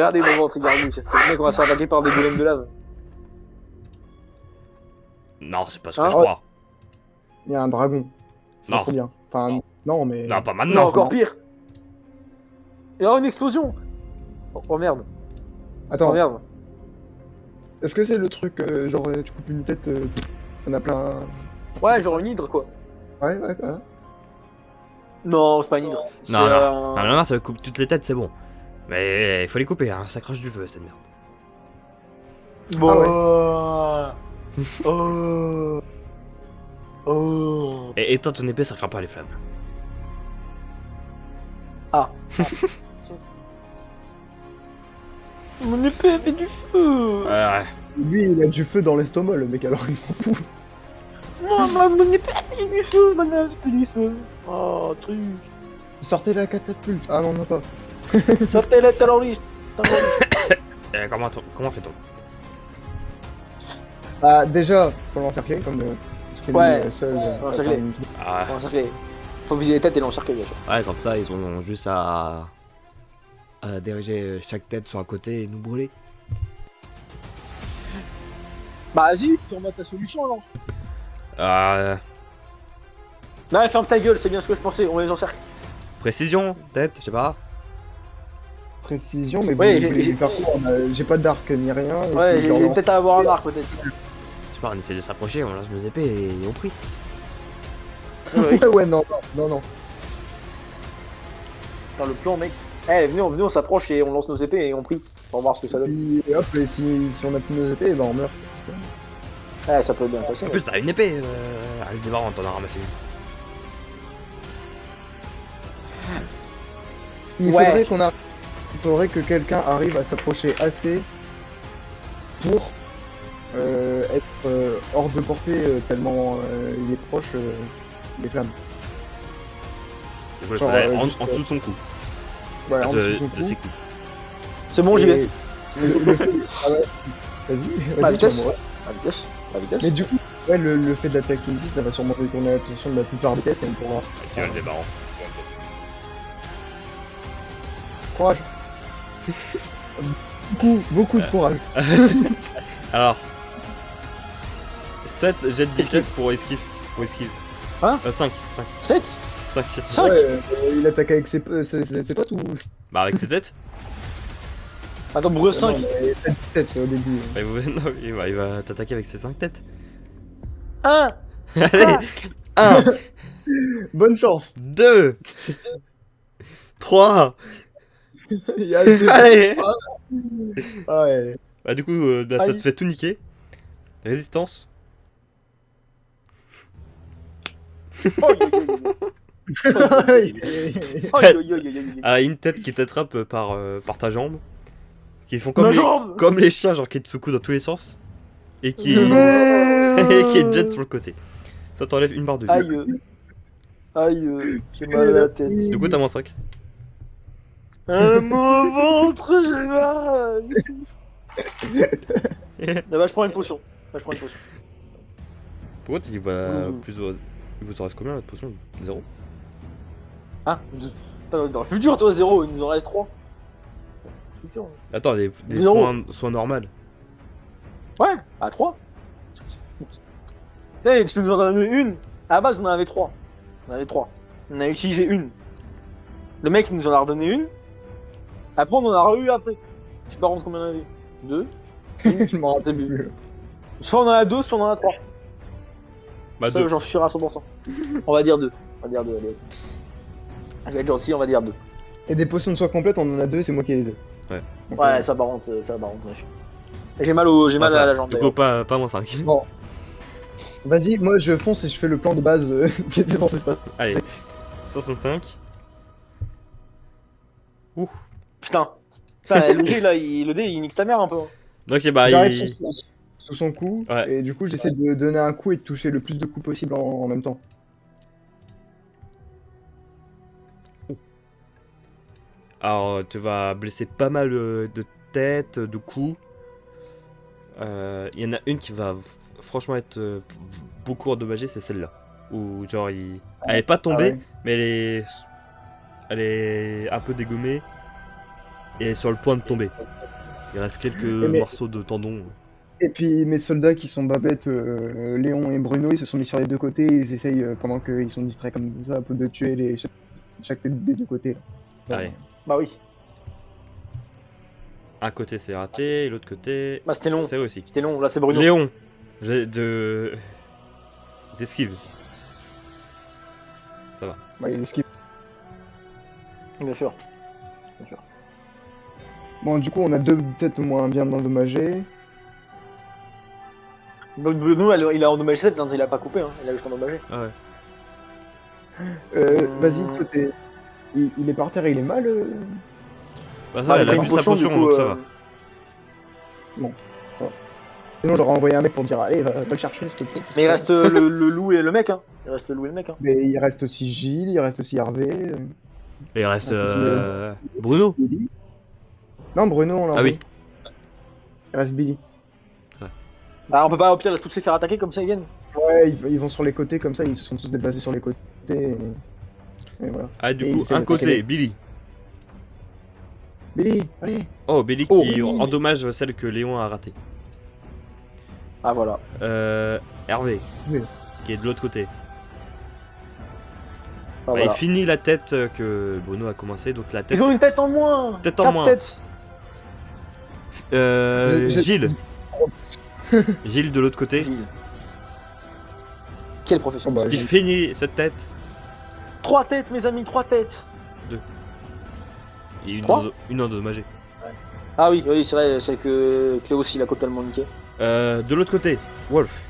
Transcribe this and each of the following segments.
regardez mon ventre, il gargouille. Le mec, on va se faire attaquer par des golems de lave. Non, c'est pas ce que Hein? je crois. Il y a un dragon. C'est Non. trop bien. Enfin, non, mais. Non, pas Non, maintenant. encore pire. Il y aura une explosion. Oh merde. Oh Attends, merde. est-ce que c'est le truc, genre, tu coupes une tête, on a plein. Ouais, genre une hydre quoi. Ouais, ouais. Non, c'est pas une hydre. Non, non. Non, ça coupe toutes les têtes, c'est bon. Mais il faut les couper, hein. Ça crache du feu, cette merde. Bon. Oh. Oh. Et éteins ton épée, ça craint pas les flammes. Ah. Mon épée fait du feu. Ouais. Lui, il a du feu dans l'estomac, le mec, alors il s'en fout. Mon épée fait du feu. Mon épée fait du feu. Oh, truc. Sortez la catapulte. Ah non, non, pas. Sortez les terroristes. Comment fait-on? Bah, déjà, faut l'encercler, comme. Ouais. Seul. L'encercler. Ah, Encercler. Faut viser les têtes et l'encercler bien sûr. ouais, comme ça, ils ont juste à diriger chaque tête sur un côté et nous brûler. Bah vas-y, c'est sûrement ta solution alors. Non, ferme ta gueule, c'est bien ce que je pensais, on les encercle. Précision, peut-être, je sais pas. Précision, mais Ouais, vous voulez lui faire quoi? J'ai pas d'arc ni rien. et Ouais, si j'ai je leur peut-être à avoir un arc peut-être. Je sais pas, on essaie de s'approcher, on lance nos épées et on prie. Ouais, lance- Ouais, non, non, non. dans le plan mec. Eh, venez, on s'approche et on lance nos épées et on prie. Pour voir ce que ça donne. Et hop, et si on a plus nos épées, bah on meurt. Ouais, ça peut bien passer. En mec. plus, t'as une épée, avec des barres, t'en as ramassé une. Ouais. Il faudrait que quelqu'un arrive à s'approcher assez pour être hors de portée tellement il est proche des flammes. Du coup, il Genre, faudrait en juste, dessous de son cou. Ouais, en dessous de son De ses cou. coups. C'est bon, j'y vais. Ah ouais. Vas-y, Ma vas-y, vitesse. tiens-moi. La vitesse. La vitesse. Mais du coup, ouais, le fait d'attaquer ici, ça va sûrement détourner l'attention de la plupart des têtes et on pourra. Tu as des barres. Courage. Beaucoup de courage. Alors, 7 jets de vitesse pour esquive. Hein 5. 7 5. 5 Ouais, il attaque avec ses potes ou. Bah, avec ses têtes. Attends, brûle 5. Non, mais t'as 17 au début. Bah, non, il va t'attaquer avec ses 5 têtes. 1. Allez, 1, Bonne chance. 2, 3. Il y a Allez. Ah ouais. Bah, du coup, bah, ça Aïe. te fait tout niquer. Résistance. Ah, une tête qui t'attrape par ta jambe. Qui font Ma comme jambe. comme les chats, genre qui te secouent dans tous les sens. Et qui, et qui te jettent sur le côté. Ça t'enlève une barre de vie. Aïe. Aïe. J'ai mal à la tête. Du coup, t'as moins 5. Mon ventre, j'ai mal. Là, bah, je prends une potion. Pourquoi il va Ouh. plus. Il vous en reste combien la potion? 0. Ah, attends, dans le futur, toi, 0, il nous en reste 3. Futur. Attends, des Zéro. soins normales. Ouais, à 3. Tu sais, tu nous en donnes une. À la base, on en avait 3. On en a utilisé une. Le mec, il nous en a redonné une. Après, on en a re-eu après. Je sais pas combien on en avait. 2. Je m'en rappelle Début. plus. Soit on en a 2, soit on en a 3. Bah, Ça, 2. j'en suis sûr à 100%. On va dire 2. Allez. Je vais être gentil, on va dire 2. Et des potions de soie complètes, on en a 2, c'est moi qui ai les 2. Ouais. Donc, Ouais, ça barrante, ouais. Et j'ai mal à la jambe. Du coup, pas moins 5. Bon. Vas-y, moi je fonce et je fais le plan de base qui était dans ce espace. Allez. 65. Putain, le G là, le dé il nique ta mère un peu. Hein. Ok, bah, J'arrive sous son coup, Ouais. et du coup j'essaie de donner un coup et de toucher le plus de coups possible en même temps. Alors, tu vas blesser pas mal de têtes, de coups. Il y en a une qui va franchement être beaucoup endommagée, c'est celle-là. Où genre, elle est pas tombée, ouais. mais elle est un peu dégommée. est sur le point de tomber. Il reste quelques mais- morceaux de tendons. Et puis mes soldats qui sont Babette, Léon et Bruno, ils se sont mis sur les deux côtés, ils essayent, pendant qu'ils sont distraits comme ça, un peu de tuer chaque tête des deux côtés. Ah ouais. Bah oui. Un côté c'est raté, et l'autre côté Bah c'était long. c'est réussi. C'était long. Là c'est Bruno. Léon, d'esquive. Bah, il esquive. Bien sûr. Bien sûr. Bon, du coup, on a deux têtes moins bien endommagées. Donc, Bruno, il a endommagé 7, il a pas coupé, hein. Il a juste endommagé. Ah ouais. Vas-y, toi, il est par terre, il est mal. Bah ça, Ah, elle a il bu prend sa une potion, potion, du coup, donc ça va. Sinon, j'aurais envoyé un mec pour dire, allez, va le chercher, s'il te plaît. Mais il reste le loup et le mec, hein. Il reste le loup et le mec, hein. Mais il reste aussi Gilles, il reste aussi Hervé. Et il reste Reste aussi, Bruno. Billy. Non, Bruno, on l'a Ah oui. envoyé. Il reste Billy. Bah, on peut pas, au pire, tous les faire attaquer comme ça, ils viennent. Ouais, ils vont sur les côtés, comme ça, ils se sont tous déplacés sur les côtés. Et voilà. Ah du Et coup, il s'est un attaqué côté, avec- Billy. Billy, allez. Oh, Billy Oh, qui oui. endommage celle que Léon a ratée. Ah, voilà. Hervé, Oui. qui est de l'autre côté. Ah, Bah, voilà. il finit la tête que Bruno a commencé, donc la tête. Ils ont une tête en moins. Tête en 4 moins. têtes. Gilles. Gilles de l'autre côté. Gilles. Quelle profession. Oh, bah, Qui Gilles. finit cette tête. 3 têtes, mes amis, 3 têtes. Et Trois une endommagée. Ah oui, oui, c'est vrai, c'est que Cléo aussi, il a totalement niqué. De l'autre côté, Wolf.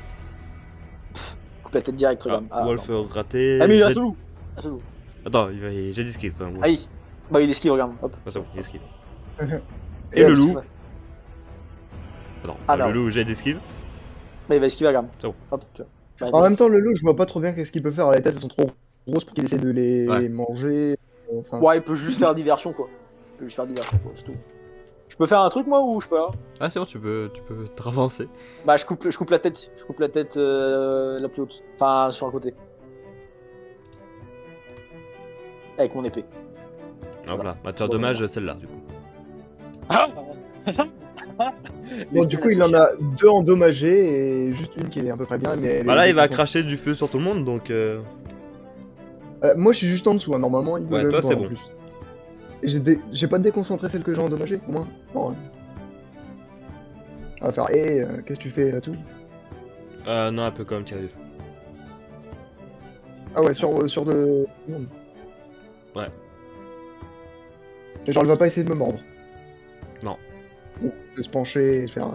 Coupe la tête direct, regarde. Ah, Wolf non. raté. Ah, mais il Jet- reste le loup. Il reste le loup. Attends, j'ai d'esquive quand même. Ah oui. Bah, il esquive, regarde. Hop. Ah, c'est bon, il esquive. Et Et le hop, loup. Ouais. Attends, Ah, le non. loup, j'ai d'esquive. Bah, il va esquiver, regarde. C'est bon. Hop, tu vois. En même temps, le loup, je vois pas trop bien qu'est-ce qu'il peut faire. Les têtes, elles sont trop grosses pour qu'il essaie de les Ouais. manger. Enfin, Ouais, il peut juste faire diversion, quoi. Il peut juste faire diversion, quoi, c'est tout. Je peux faire un truc, moi, ou je peux pas? Ah, c'est bon, tu peux te ravancer. Bah, je coupe la tête. Je coupe la tête la plus haute. Enfin, sur un côté. Avec mon épée. Ah, voilà, bah, tu dommage celle-là, du coup. Bon, du coup, il en a deux endommagés et juste une qui est à peu près bien. Mais Bah là, les il va autres sont- cracher du feu sur tout le monde, donc. Moi, je suis juste en dessous. Hein. Normalement, il Ouais, doit toi, me voir, c'est en bon. plus. Et j'ai pas déconcentré celle que j'ai endommagée, au moins. Bon, ouais. On va faire. Qu'est-ce que tu fais là-tout? Non, elle peut quand même tirer du feu. Ah ouais, sur de. Ouais. Et genre, elle va pas essayer de me mordre. Non. De se pencher et de faire.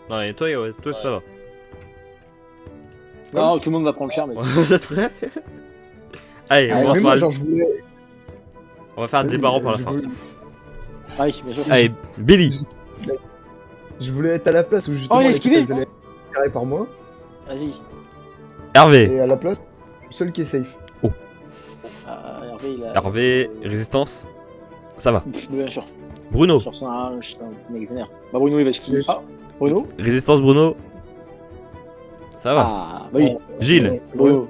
Non, et toi, ouais, toi ça va. Non, tout le monde va prendre cher, mais. Vous êtes prêts? Allez, Ah, on mais commence moi, par- genre, je voulais. on va faire un débarras pour la je fin. voulais- Ah oui, bien sûr. Allez, Billy. Je voulais être à la place où justement. Oh, il a les esquivé. têtes, elles allaient être tirées par moi. Vas-y. Hervé. Et à la place, le seul qui est safe. Ah, Hervé, il a. Hervé, résistance. Ça va. Bien sûr. Bruno. Sur ça, je un mec vénère. Bah, Bruno, il va esquiver. Ah, Bruno? Résistance, Bruno. Ça va. Ah, bah oui. Gilles. Bruno.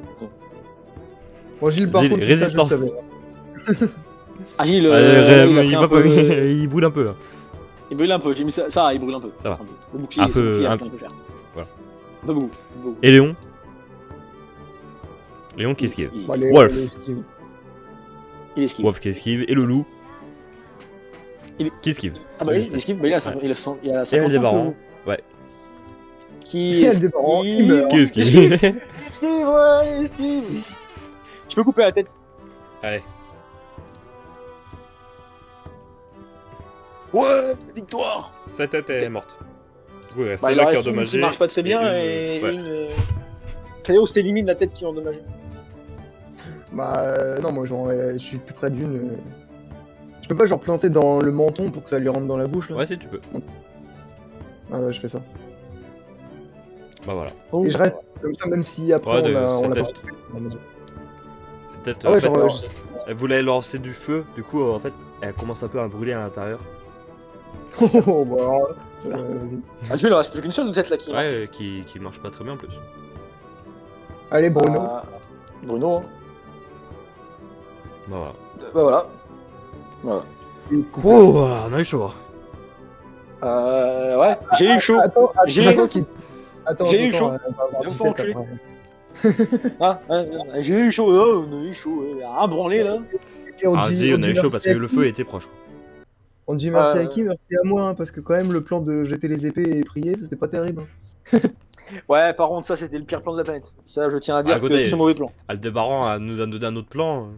Bon, Gilles, par Gilles, contre, ça, je le résistance. savais. Ah, Gilles, Il a va pris pas. un peu- Il brûle un peu là. Il brûle un peu, j'ai mis ça, ça il brûle un peu. Ça va. Un peu. Le bouclier, Un peu, son bouclier a un- pris un peu cher. Voilà. Pas beaucoup. Pas beaucoup. Et Léon. Léon qui esquive. Il, Bon, allez, Wolf. allez, esquive. il esquive. Wolf qui esquive. Et le loup. Il- Qui esquive. Ah bah oui, Juste. il esquive, bah il a, Ouais. il a, il a Et le 55 débarras. ou- Ouais. Qui Et le débarras, il meurt. Qui esquive. Esquive, ouais, esquive. Je peux couper la tête. Allez. Ouais, victoire. Sa tête est morte. Du coup, il reste Bah, il celle-là en qui est reste une qui endommagée. marche pas très bien et et une, ouais. une... Cléo s'élimine la tête qui est endommagée. Bah, non, moi, genre, je suis plus près d'une. Je peux pas, genre, planter dans le menton pour que ça lui rentre dans la bouche, là? Ouais, si tu peux. Ah ouais, je fais ça. Bah voilà. Et je reste comme ça, même si après, Ouais, on l'a sa pas. tête. Sa tête, Ah ouais, en fait, genre, elle voulait lancer du feu. Du coup, en fait, elle commence un peu à brûler à l'intérieur. Oh, bah, alors, vas-y. Ah, tu vois, il en reste plus qu'une seule tête là qui marche. Ouais, qui marche pas très bien en plus. Allez, Bruno. Ah, Bruno, hein. Bah voilà. Bah voilà. Voilà. Oh, on a eu chaud. Ouais, j'ai eu chaud. Attends, J'ai- attends, qu'il- attends, j'ai eu attends, chaud. on va avoir Viens du me faire tête enculer. après. Ah, j'ai eu chaud. Oh, on a eu chaud. Un branlé là. Et on Ah, dit- si, on a eu dit chaud parce que merci à le qui feu était proche. On dit merci à Euh, qui? Merci à moi, hein, parce que quand même, le plan de jeter les épées et prier, c'était pas terrible. Ouais, par contre, ça c'était le pire plan de la planète. Ça, je tiens à À dire que côté. très mauvais plan. Aldébaran nous a donné un autre plan.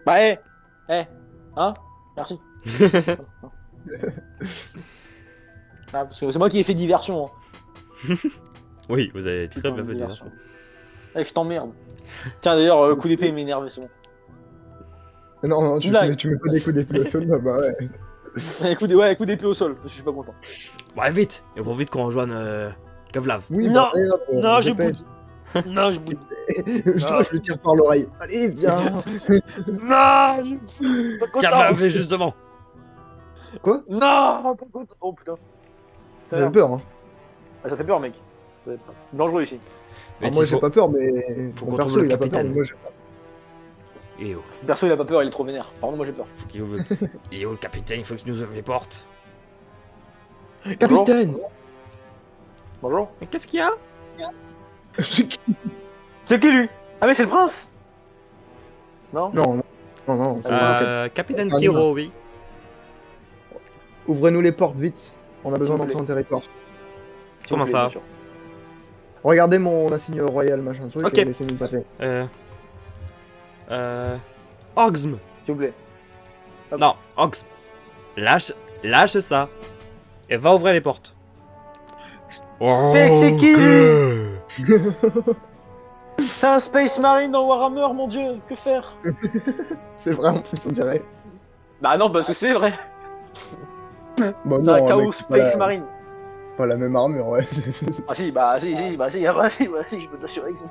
Bah, hein? Merci. Ah, parce que c'est moi qui ai fait diversion. Hein. Oui, vous avez Putain, très bien fait de dire diversion. Je t'emmerde. Tiens, d'ailleurs, coup d'épée m'énerve, c'est bon. Non, non, tu Blague. mets, tu mets pas des coups d'épée au sol, bah ouais. Coup d'épée au sol, parce que je suis pas content. Ouais, vite. Il faut vite qu'on rejoigne Kavlav. Oui, Non, bah, regarde, non, je répète. boude. Non, je boude. Je le tire par l'oreille. Allez, viens. Non, je boude. Pas content. Kavlav est juste devant. Non, pas content. Oh putain. Ça fait peur, hein. Ah, ça fait peur, mec. Ça fait peur. Dangereux ici. Mais Alors, moi, il j'ai faut- pas peur, mais faut mon qu'on perso, trouve le il a pas peur, capitaine. mais moi, j'ai peur. Et oh, Perso, il a pas peur, il est trop vénère. Par contre, moi j'ai peur. faut qu'il ouvre. Et oh, le capitaine, il faut qu'il nous ouvre les portes. Capitaine. Bonjour. Mais qu'est-ce qu'il y a? C'est qui? C'est qui lui? Ah, mais c'est le prince. Non. Non, non, non, c'est Capitaine c'est un Kiro, oui. Ouvrez-nous les portes, vite. On a besoin S'il vous d'entrer en territoire. S'il Comment vous plaît, ça bien sûr. Regardez mon insigne royal, machin truc, Ok. et laissez-nous passer. Oxm. S'il vous plaît. Hop. Non, Oxm. Lâche ça. Et va ouvrir les portes. Mais c'est qui, lui? C'est un Space Marine dans Warhammer, mon dieu. Que faire? C'est vrai, en plus, on dirait. Bah non, parce que c'est vrai. Bah C'est non, un mec, Chaos c'est pas Space la- Marine. Pas la même armure, ouais. Ah si, bah si, ah, bah si, je peux t'assurer que c'est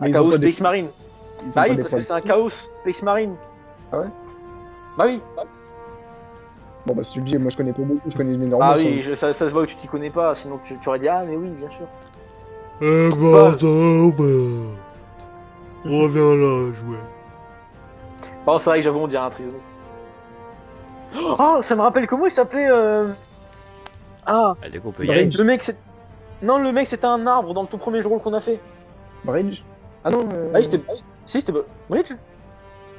Mais un ils ont Chaos pas des- Space Marine. Ils ont Bah pas oui, des parce que poils. c'est un Chaos Space Marine. Ah ouais? Bah oui. Bon, bah si tu le dis, moi je connais pas beaucoup, je connais les normes. Ah oui, ça se voit que tu t'y connais pas, sinon tu aurais dit ah mais oui, bien sûr. Reviens là, jouer. Bon, c'est vrai que j'avoue, on dirait un trio. Oh, ça me rappelle comment il s'appelait Ah, Allez, qu'on peut y Bridge. aller. le mec c'est... Non, le mec c'était un arbre dans le tout premier jeu qu'on a fait. Bridge? Ah non, Ah oui, c'était... Si, c'était Bridge.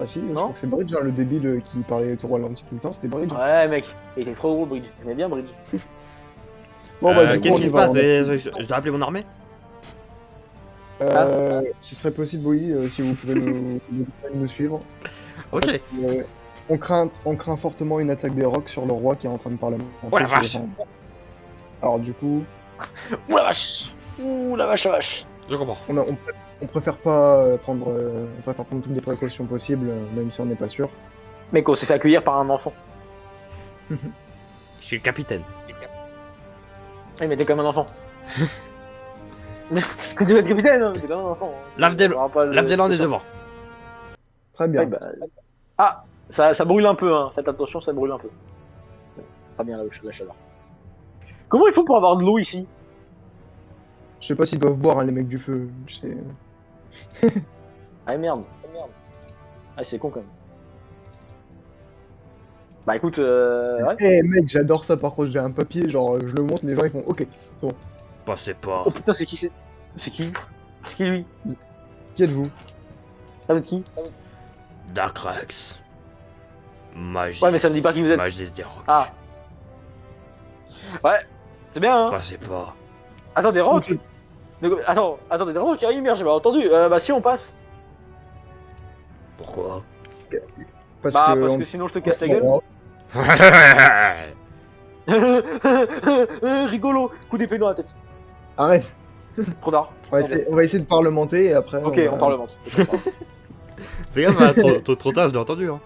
Ah si, je Non. crois que c'est Bridge, hein, le débile qui parlait tout ralenti tout le temps, c'était Bridge. Ouais, mec, il était trop drôle, Bridge. J'aimais bien Bridge. Bon, bah du coup, Qu'est-ce on qui y se va, passe on est- Je dois appeler mon armée? Ce serait possible, oui, si vous pouvez nous suivre. Ok. On craint fortement une attaque des rocs sur le roi qui est en train de parler. Oh la vache. Alors du coup, Ouh la vache. Ouh la vache, la vache. Je comprends. on préfère pas on préfère prendre toutes les précautions possibles, même si on n'est pas sûr. Mec, on s'est fait accueillir par un enfant. Je suis le capitaine. Eh, mais t'es comme un enfant. Quand tu vas être capitaine, hein, t'es comme un enfant. hein. L'Avdel- On aura pas le- L'Avdeland est c'est ça. devant. Très bien. Ouais, bah... Ah, ça brûle un peu, hein. Faites attention, ça brûle un peu. Pas bien la chaleur. Comment il faut pour avoir de l'eau ici? Je sais pas s'ils doivent boire, hein, les mecs du feu, tu sais. Ah merde. Ah, c'est con quand même. Bah écoute, ouais. Eh mec, j'adore ça par contre, j'ai un papier, genre je le montre, les gens ils font ok. Passez pas. Oh putain, c'est qui c'est? C'est qui? C'est qui lui? Qui êtes-vous? Ah, vous êtes qui? Darkrex. Magie. Ouais, mais ça me dit pas qui vous êtes. Magie des rocs. Ah. Ouais, c'est bien, hein. Passez pas. Attends, des rocs? Attends, des rocs, ah, merde, j'ai pas entendu. Bah si, on passe. Pourquoi? Parce Bah, que. parce que sinon je te casse la gueule. Rigolo, coup d'épée dans la tête. Arrête, Trop tard. on va essayer de parlementer et après. Ok, on parlemente. Fais gaffe, hein, trop tard, je l'ai entendu. Hein.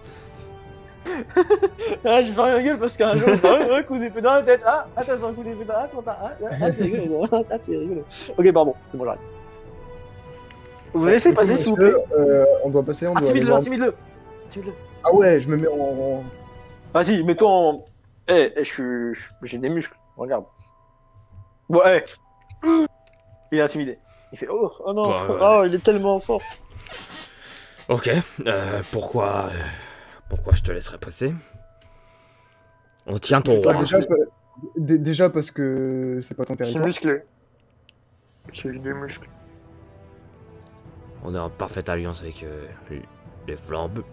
Ah, je vais faire la gueule parce qu'un jour, un coup d'épée dans la tête. Ah, attends, un coup d'épée dans la tête. Ah, c'est rigolo. Ah, c'est rigolo. Ok, pardon, c'est bon, j'arrête. Vous me laissez passer, s'il vous plaît? On doit passer, on doit. aller Intimide-le, voir- intimide-le. Intimide-le. Ah ouais, je me mets en. Vas-y, mets-toi en. J'ai des muscles, regarde. Ouais. Il est intimidé. Il fait oh non, Bah, ouais. oh il est tellement fort. Ok. Pourquoi Pourquoi je te laisserai passer? On tient ton Ouais, roi. Déjà parce que c'est pas ton C'est territoire. musclé. C'est des muscles. On est en parfaite alliance avec les flambes.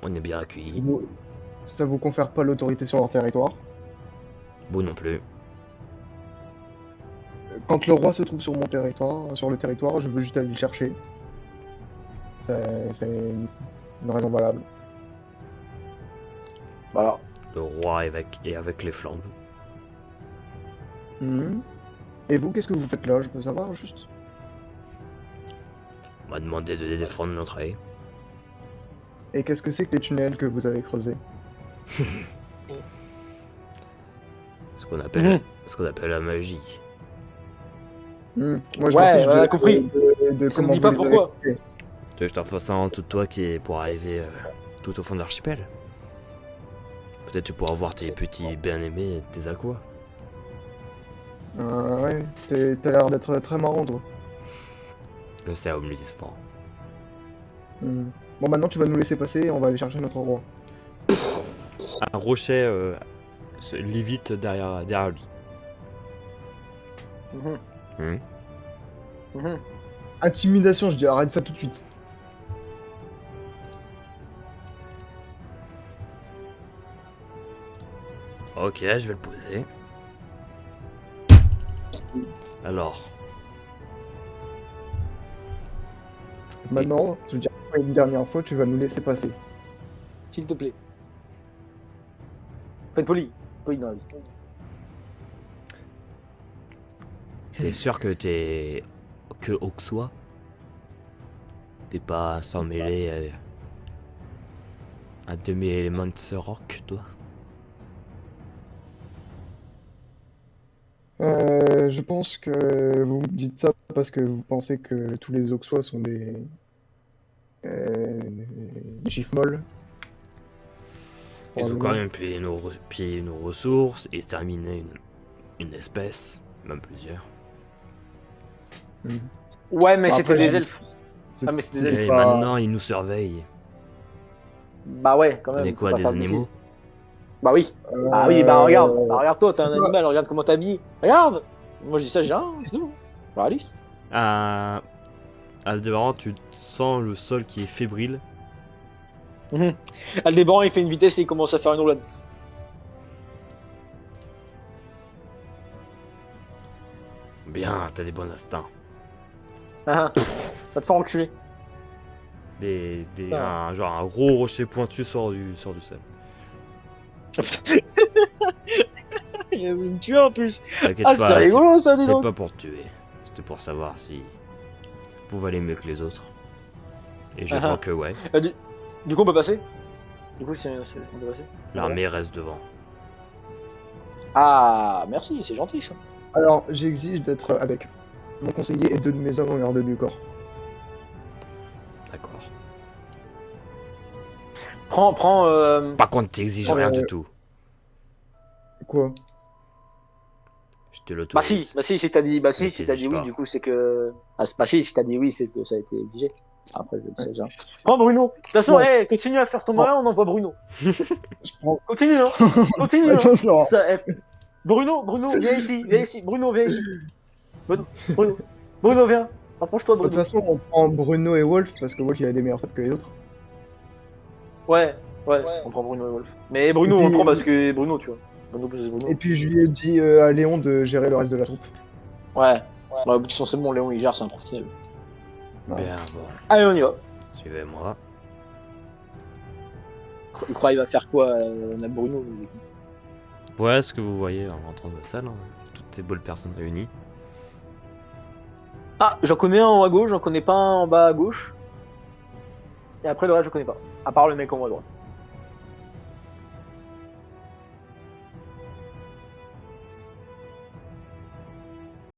On est bien accueillis. Ça vous confère pas l'autorité sur leur territoire. Vous non plus. Quand le roi se trouve sur mon territoire, sur le territoire, je veux juste aller le chercher. C'est une raison valable. Voilà. Le roi est avec les flambes. Mhm. Et vous, qu'est-ce que vous faites là? Je peux savoir juste. On m'a demandé de défendre l'entrée. Et qu'est-ce que c'est que les tunnels que vous avez creusés? Ce qu'on appelle, ce qu'on appelle la magie. Moi, je Ouais, m'en fiche on a compris. de Ça me comment dit pas vous les avez pourquoi. creusés. Tu veux que je te refasse un tout de toi qui est pour arriver tout au fond de l'archipel? Peut-être tu pourras voir tes petits bien-aimés, tes aquas. Ouais, t'as l'air d'être très marrant, toi. Le cerveau me le disent fort. Bon, maintenant, tu vas nous laisser passer et on va aller chercher notre roi. Un rocher se lévite derrière lui. Mhm. Hmm. Mhm. Intimidation, je dis, arrête ça tout de suite. Ok, je vais le poser. Alors, Maintenant, je veux dire, une dernière fois, tu vas nous laisser passer. S'il te plaît. Faut être poli. Poli dans la vie. t'es sûr que t'es que Auxois? T'es pas sans mêler à 2000 éléments de ce rock, toi? Je pense que vous me dites ça parce que vous pensez que tous les Auxois sont des chiffres molles. Ils ont quand Probablement. même pillé nos ressources, exterminé une espèce, même plusieurs. Mhm. Ouais, mais Bah, c'était après, des elfes. Ah, mais c'est des Et elfes. pas- maintenant, ils nous surveillent. Bah ouais, quand On même. est faut quoi, pas des faire de animaux? bêtises. Bah oui. Ah oui, bah regarde. Bah regarde toi, t'es un c'est pas- animal, regarde comment t'habilles. Regarde. Moi je dis ça, j'ai rien, c'est tout. Bah Alice. À Aldébaran, tu sens le sol qui est fébrile. Aldébaran il fait une vitesse et il commence à faire une roulade. Bien, t'as des bons instincts. Ah, ah. Va te faire enculer. Genre un gros rocher pointu sort du sol. Il voulu me tuer en plus. T'inquiète Ah, c'est pas, rigolo ça, dis c'était donc. pas pour te tuer. C'était pour savoir si vous valez mieux que les autres. Et je Ah, vois ah. que ouais, Du coup, on peut passer. Du coup, on peut passer. l'armée reste devant. Ah, merci, c'est gentil ça. Alors, j'exige d'être avec mon conseiller et deux de mes hommes en garde du corps. D'accord. Prends. Par contre, t'exiges rien du tout. Quoi? Je te l'autorise. Bah si t'as dit, bah Ne si t'as t'exige dit oui, pas. du coup c'est que, bah si t'as dit oui, c'est que ça a été exigé. Après, je sais déjà. Prends Bruno. De toute façon, Ouais. continue à faire ton malin, on envoie Bruno. Je prends. Continue, hein. Continue, hein. Attention. Bruno, viens ici. Bruno, viens ici. Bruno, viens. Rapproche-toi, De toute Bruno. façon, on prend Bruno et Wolf parce que Wolf il a des meilleurs stats que les autres. Ouais, on prend Bruno et Wolf. Mais Bruno, Et puis, on le prend parce que Bruno, tu vois. Bruno, c'est Bruno. Et puis je lui ai dit à Léon de gérer le reste de la troupe. Ouais. Bah, de toute façon, c'est bon, Léon, il gère, c'est un professionnel. Ouais. Bien, bon. Allez, on y va. Suivez-moi. Il croit qu'il va faire quoi, notre Bruno? Voilà ce que vous voyez en rentrant dans la salle. Hein. Toutes ces belles personnes réunies. Ah, j'en connais un en haut à gauche, j'en connais pas un en bas à gauche. Et après, le reste, je connais pas. À part le mec en haut à droite.